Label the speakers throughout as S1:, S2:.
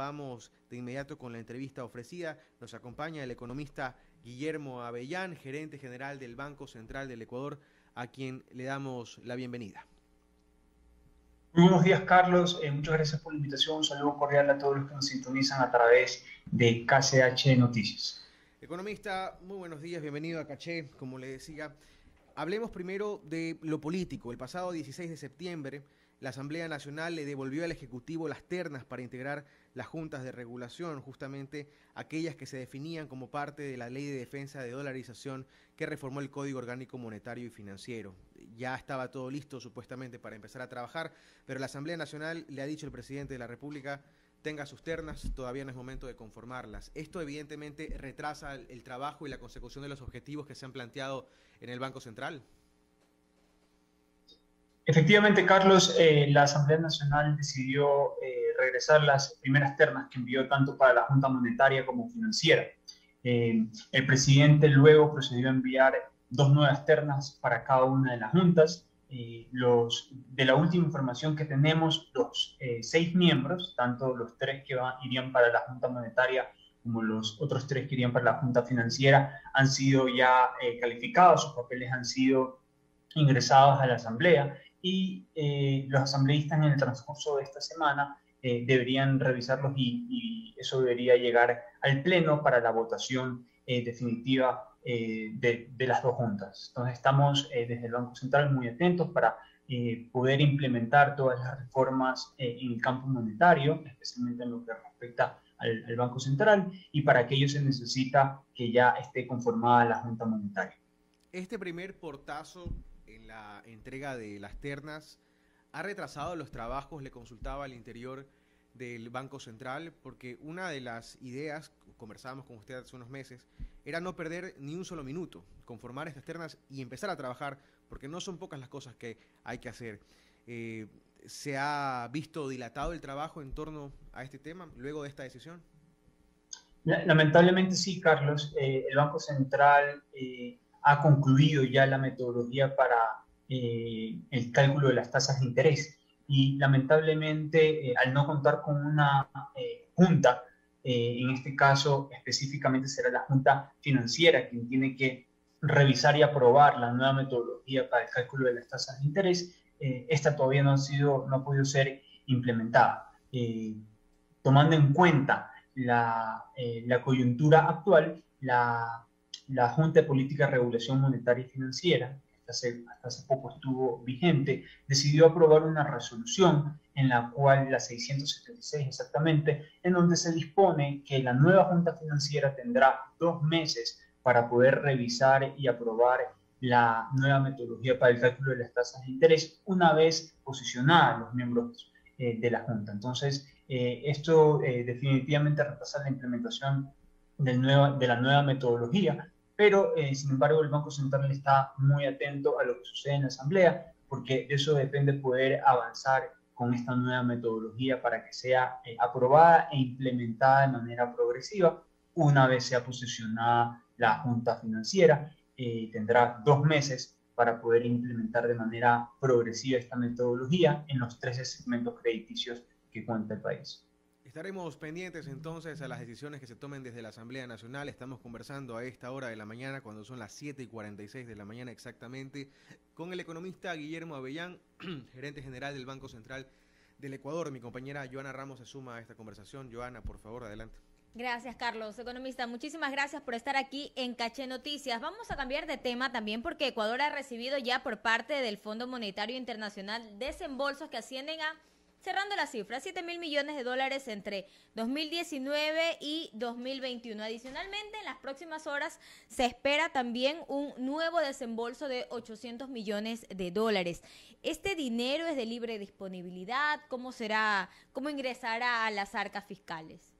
S1: vamos de inmediato con la entrevista ofrecida. Nos acompaña el economista Guillermo Avellán, gerente general del Banco Central del Ecuador, a quien le damos la bienvenida.
S2: Muy buenos días, Carlos. Muchas gracias por la invitación. Un saludo cordial a todos los que nos sintonizan a través de KCH Noticias.
S1: Economista, muy buenos días, bienvenido a Caché. Como le decía, hablemos primero de lo político. El pasado 16 de septiembre, la Asamblea Nacional le devolvió al Ejecutivo las ternas para integrar las juntas de regulación, justamente aquellas que se definían como parte de la Ley de Defensa de Dolarización que reformó el Código Orgánico Monetario y Financiero. Ya estaba todo listo supuestamente para empezar a trabajar, pero la Asamblea Nacional le ha dicho al presidente de la República: tenga sus ternas, todavía no es momento de conformarlas. Esto evidentemente retrasa el trabajo y la consecución de los objetivos que se han planteado en el Banco Central.
S2: Efectivamente, Carlos, la Asamblea Nacional decidió regresar las primeras ternas que envió tanto para la Junta Monetaria como Financiera. El presidente luego procedió a enviar dos nuevas ternas para cada una de las juntas. De la última información que tenemos, los 6 miembros, tanto los 3 que irían para la Junta Monetaria como los otros 3 que irían para la Junta Financiera, han sido ya calificados, sus papeles han sido ingresados a la Asamblea y los asambleístas en el transcurso de esta semana deberían revisarlos y eso debería llegar al Pleno para la votación definitiva de las dos juntas. Entonces estamos desde el Banco Central muy atentos para poder implementar todas las reformas en el campo monetario, especialmente en lo que respecta al Banco Central, y para aquello se necesita que ya esté conformada la Junta Monetaria.
S1: Este primer portazo en la entrega de las ternas ha retrasado los trabajos, le consultaba al interior del Banco Central, porque una de las ideas, conversábamos con usted hace unos meses, era no perder ni un solo minuto, conformar estas ternas y empezar a trabajar, porque no son pocas las cosas que hay que hacer. ¿Se ha visto dilatado el trabajo en torno a este tema luego de esta decisión?
S2: Lamentablemente sí, Carlos. El Banco Central ha concluido ya la metodología para el cálculo de las tasas de interés y lamentablemente al no contar con una junta, en este caso específicamente será la Junta Financiera quien tiene que revisar y aprobar la nueva metodología para el cálculo de las tasas de interés. Esta todavía no ha podido ser implementada. Tomando en cuenta la coyuntura actual, la Junta de Política de Regulación Monetaria y Financiera, que hasta hace poco estuvo vigente, decidió aprobar una resolución en la cual, la 676 exactamente, en donde se dispone que la nueva Junta Financiera tendrá 2 meses para poder revisar y aprobar la nueva metodología para el cálculo de las tasas de interés una vez posicionadas los miembros de la Junta. Entonces, esto definitivamente retrasa la implementación de la nueva metodología, pero sin embargo el Banco Central está muy atento a lo que sucede en la Asamblea, porque de eso depende poder avanzar con esta nueva metodología para que sea aprobada e implementada de manera progresiva una vez sea posicionada la Junta Financiera. Tendrá 2 meses para poder implementar de manera progresiva esta metodología en los 13 segmentos crediticios que cuenta el país.
S1: Estaremos pendientes entonces a las decisiones que se tomen desde la Asamblea Nacional. Estamos conversando a esta hora de la mañana, cuando son las 7:46 de la mañana exactamente, con el economista Guillermo Avellán, gerente general del Banco Central del Ecuador. Mi compañera Joana Ramos se suma a esta conversación. Joana, por favor, adelante.
S3: Gracias, Carlos. Economista, muchísimas gracias por estar aquí en Caché Noticias. Vamos a cambiar de tema también porque Ecuador ha recibido ya por parte del Fondo Monetario Internacional desembolsos que ascienden a, cerrando la cifra, $7.000 millones entre 2019 y 2021. Adicionalmente, en las próximas horas se espera también un nuevo desembolso de $800 millones. ¿Este dinero es de libre disponibilidad? ¿Cómo ingresará a las arcas fiscales?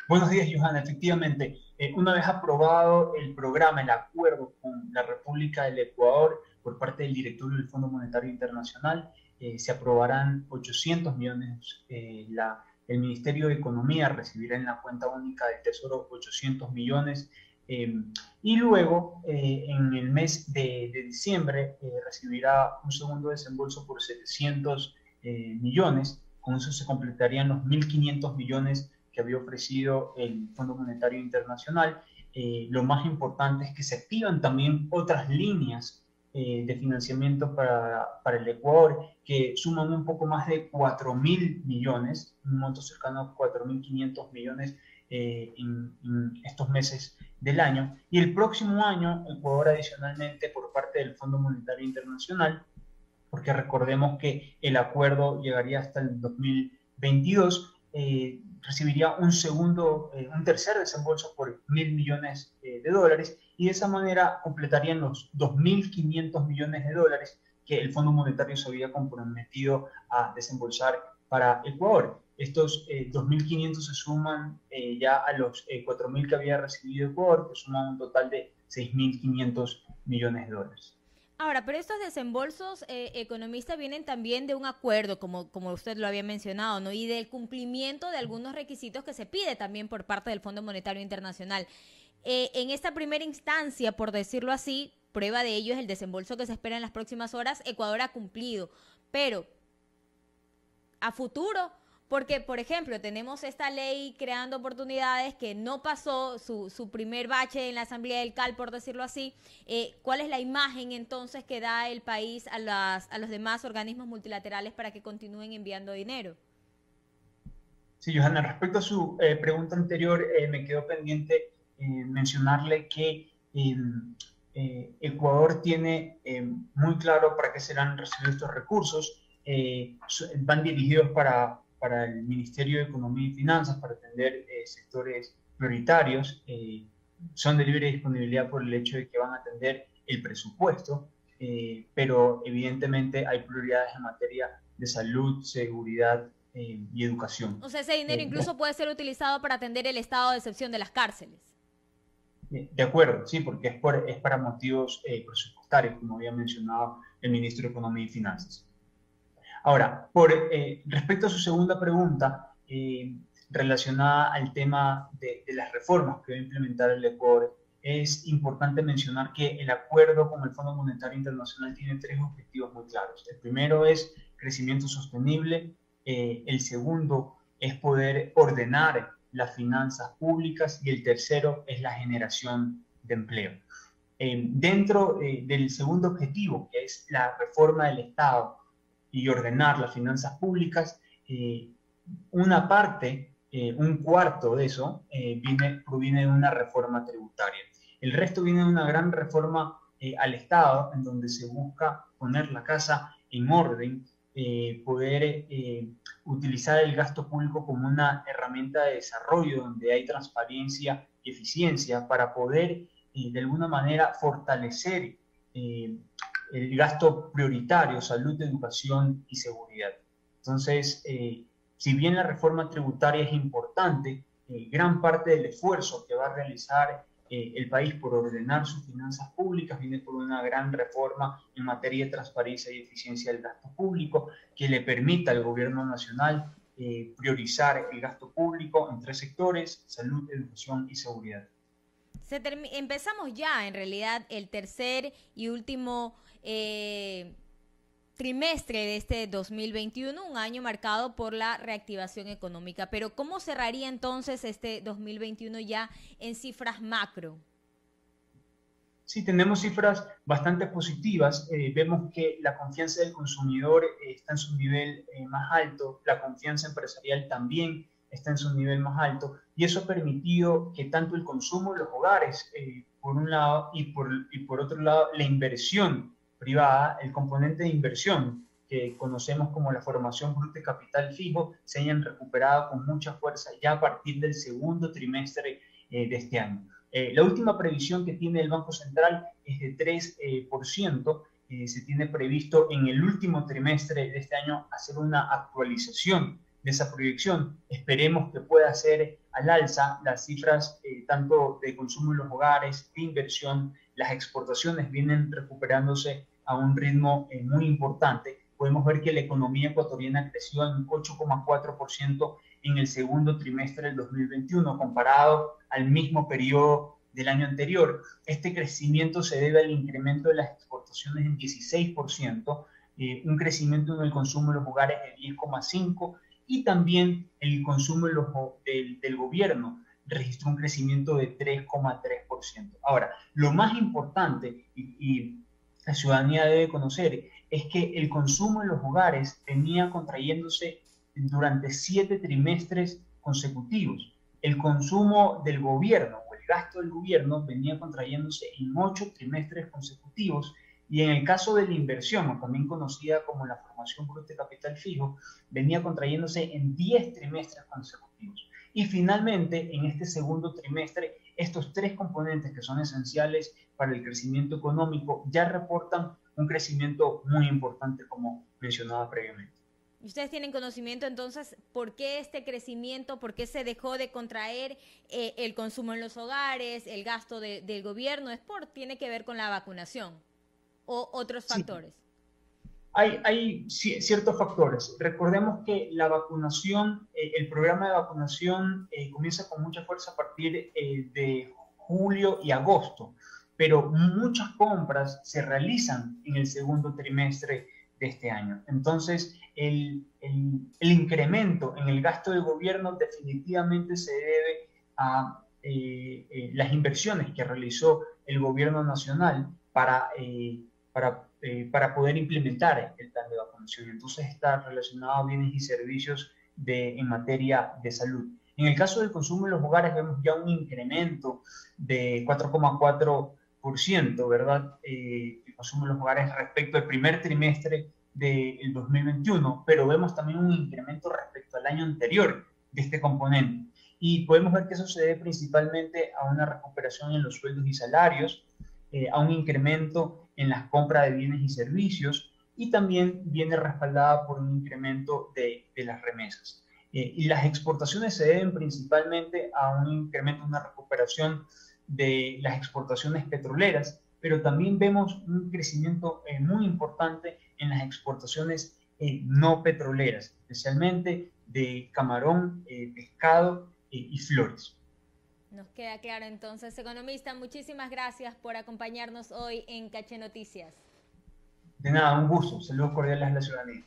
S2: Buenos días, Johanna. Efectivamente, una vez aprobado el programa, el acuerdo con la República del Ecuador por parte del directorio del Fondo Monetario Internacional, se aprobarán 800 millones. El Ministerio de Economía recibirá en la cuenta única del Tesoro 800 millones. Y luego, en el mes de diciembre, recibirá un segundo desembolso por 700 millones con eso se completarían los 1.500 millones que había ofrecido el Fondo Monetario Internacional. Lo más importante es que se activan también otras líneas de financiamiento para el Ecuador, que suman un poco más de 4.000 millones, un monto cercano a 4.500 millones en estos meses del año. Y el próximo año, Ecuador adicionalmente por parte del Fondo Monetario Internacional, porque recordemos que el acuerdo llegaría hasta el 2022, recibiría un tercer desembolso por 1.000 millones de dólares, y de esa manera completarían los 2.500 millones de dólares que el Fondo Monetario se había comprometido a desembolsar para Ecuador. Estos 2.500 se suman ya a los 4.000 que había recibido Ecuador, que suman un total de 6.500 millones de dólares.
S3: Ahora, pero estos desembolsos, economista, vienen también de un acuerdo, como usted lo había mencionado, ¿no? Y del cumplimiento de algunos requisitos que se pide también por parte del Fondo Monetario Internacional. En esta primera instancia, por decirlo así, prueba de ello es el desembolso que se espera en las próximas horas. Ecuador ha cumplido, pero a futuro, porque, por ejemplo, tenemos esta ley creando oportunidades que no pasó su primer bache en la Asamblea del CAL, por decirlo así. ¿Cuál es la imagen entonces que da el país a los demás organismos multilaterales para que continúen enviando dinero?
S2: Sí, Johanna, respecto a su pregunta anterior, me quedó pendiente mencionarle que Ecuador tiene muy claro para qué serán recibidos estos recursos. Van dirigidos para el Ministerio de Economía y Finanzas para atender sectores prioritarios. Son de libre disponibilidad por el hecho de que van a atender el presupuesto, pero evidentemente hay prioridades en materia de salud, seguridad y educación.
S3: O sea, ese dinero incluso puede ser utilizado para atender el estado de excepción de las cárceles.
S2: De acuerdo, sí, porque es para motivos presupuestarios, como había mencionado el ministro de Economía y Finanzas. Ahora, respecto a su segunda pregunta, relacionada al tema de las reformas que va a implementar el Ecuador, es importante mencionar que el acuerdo con el Fondo Monetario Internacional tiene tres objetivos muy claros. El primero es crecimiento sostenible, el segundo es poder ordenar las finanzas públicas y el tercero es la generación de empleo. Dentro del segundo objetivo, que es la reforma del Estado y ordenar las finanzas públicas, una parte, un cuarto de eso, proviene de una reforma tributaria. El resto viene de una gran reforma al Estado, en donde se busca poner la casa en orden, poder utilizar el gasto público como una herramienta de desarrollo donde hay transparencia y eficiencia para poder de alguna manera fortalecer el gasto prioritario, salud, educación y seguridad. Entonces, si bien la reforma tributaria es importante, gran parte del esfuerzo que va a realizar el país por ordenar sus finanzas públicas viene por una gran reforma en materia de transparencia y eficiencia del gasto público que le permita al gobierno nacional priorizar el gasto público en tres sectores: salud, educación y seguridad.
S3: Empezamos ya, en realidad, el tercer y último trimestre de este 2021, un año marcado por la reactivación económica. Pero ¿cómo cerraría entonces este 2021 ya en cifras macro?
S2: Sí, tenemos cifras bastante positivas. Vemos que la confianza del consumidor está en su nivel más alto, la confianza empresarial también está en su nivel más alto, y eso ha permitido que tanto el consumo de los hogares, por un lado, y por otro lado, la inversión privada, el componente de inversión que conocemos como la formación bruta de capital fijo, se hayan recuperado con mucha fuerza ya a partir del segundo trimestre de este año. La última previsión que tiene el Banco Central es de 3%. Se tiene previsto en el último trimestre de este año hacer una actualización de esa proyección. Esperemos que pueda ser al alza. Las cifras tanto de consumo en los hogares, de inversión, las exportaciones vienen recuperándose a un ritmo muy importante. Podemos ver que la economía ecuatoriana creció en 8,4% en el segundo trimestre del 2021, comparado al mismo periodo del año anterior. Este crecimiento se debe al incremento de las exportaciones en 16%, un crecimiento en el consumo de los hogares de 10,5%, y también el consumo del gobierno registró un crecimiento de 3,3%. Ahora, lo más importante y la ciudadanía debe conocer es que el consumo en los hogares venía contrayéndose durante 7 trimestres consecutivos. El consumo del gobierno o el gasto del gobierno venía contrayéndose en 8 trimestres consecutivos, y en el caso de la inversión, también conocida como la formación bruta de capital fijo, venía contrayéndose en 10 trimestres consecutivos. Y finalmente, en este segundo trimestre, estos 3 componentes que son esenciales para el crecimiento económico ya reportan un crecimiento muy importante, como mencionaba previamente.
S3: ¿Ustedes tienen conocimiento entonces por qué este crecimiento, por qué se dejó de contraer el consumo en los hogares, el gasto del gobierno? ¿Tiene que ver con la vacunación o otros factores?
S2: Sí. Hay ciertos factores. Recordemos que la vacunación, el programa de vacunación comienza con mucha fuerza a partir de julio y agosto, pero muchas compras se realizan en el segundo trimestre de este año. Entonces, el incremento en el gasto del gobierno definitivamente se debe a las inversiones que realizó el gobierno nacional para poder implementar el plan de vacunación. Entonces está relacionado a bienes y servicios en materia de salud. En el caso del consumo en los hogares vemos ya un incremento de 4,4%, ¿verdad? El consumo en los hogares respecto al primer trimestre del 2021, pero vemos también un incremento respecto al año anterior de este componente. Y podemos ver que eso se debe principalmente a una recuperación en los sueldos y salarios, a un incremento en las compras de bienes y servicios, y también viene respaldada por un incremento de las remesas. Y las exportaciones se deben principalmente a un incremento, una recuperación de las exportaciones petroleras, pero también vemos un crecimiento muy importante en las exportaciones no petroleras, especialmente de camarón, pescado y flores.
S3: Nos queda claro entonces, economista, muchísimas gracias por acompañarnos hoy en Caché Noticias.
S2: De nada, un gusto. Saludos cordiales a la ciudadanía.